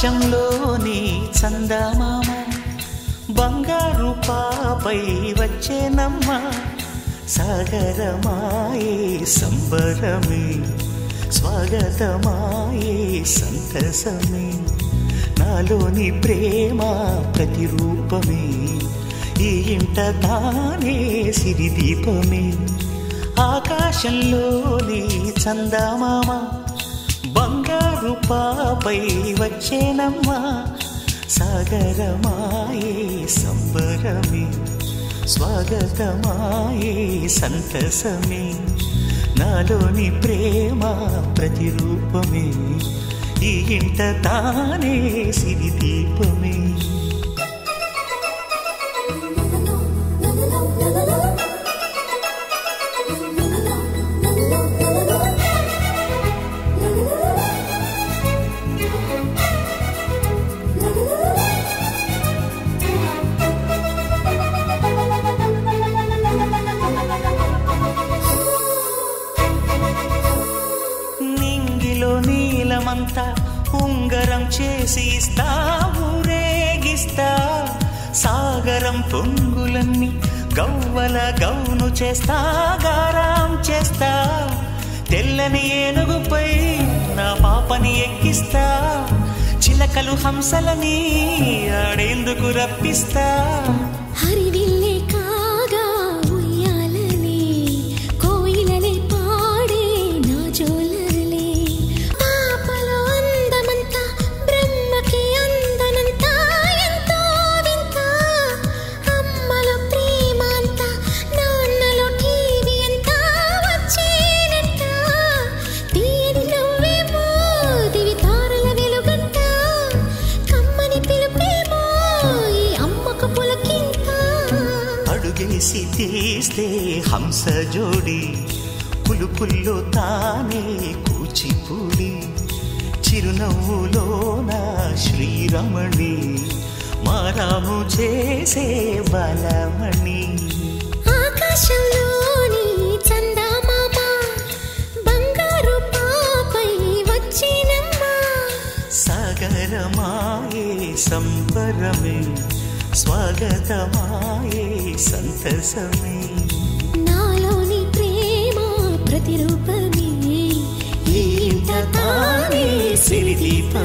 ఆకాశంలోని చందమామ బంగారు పాపై వచ్చేనమ్మ సాగరమాయే సంబరమే స్వాగతమాయే సంతసమే నాలోని ప్రేమ ప్రతిరూపమే ఈ ఇంట తానే సిరిదీపమే ఆకాశంలోని చందమామ బంగారు పాపై వచ్చేనమ్మ సాగరమాయే సంబరమే స్వాగతమాయే సంతసమే నాలోని ప్రేమ ప్రతిరూపమే ఈ ఇంట తానే సిరిదీపమే నీలమంతా ఉంగరం చేసి ఇస్తా ఊరేగిస్తా సాగరం పొంగులన్నీ గవ్వల గౌను చేస్తా గారాం చేస్తా తెల్లని ఏనుగుపై నా పాపని ఎక్కిస్తా చిలకలు హంసలని ఆడేందుకు రప్పిస్తా హరివిల్లే కాగా ఉయ్యాలనే కోయిలనే పాడే నా జోలలే పాపలో అందమంతా బ్రహ్మకి అందనంతా ఎంతో వింత అమ్మలో ప్రేమ అంతా నాన్నలో టీవీ అంతా వచ్చేనంట తీయని నవ్వేమో దివి తారల వెలుగంట కమ్మని పిలుపేమో ఈ అమ్మకు పులకింత అడుగేసి తీస్తే హంస జోడి పులుపుల్లో తానే కూచిపూడి చిరునవ్వులో నా శ్రీరమణి మారాము చేసే బలమణి ఆకాశంలోని చందమామ బంగారు పాపై వచ్చినమ్మ సాగరమాయే సంబరమే స్వాగతమాయే సంతసమే నాలోని ప్రేమ ప్రతిరూపమే ఈ ఇంట తానే సిరిదీపమే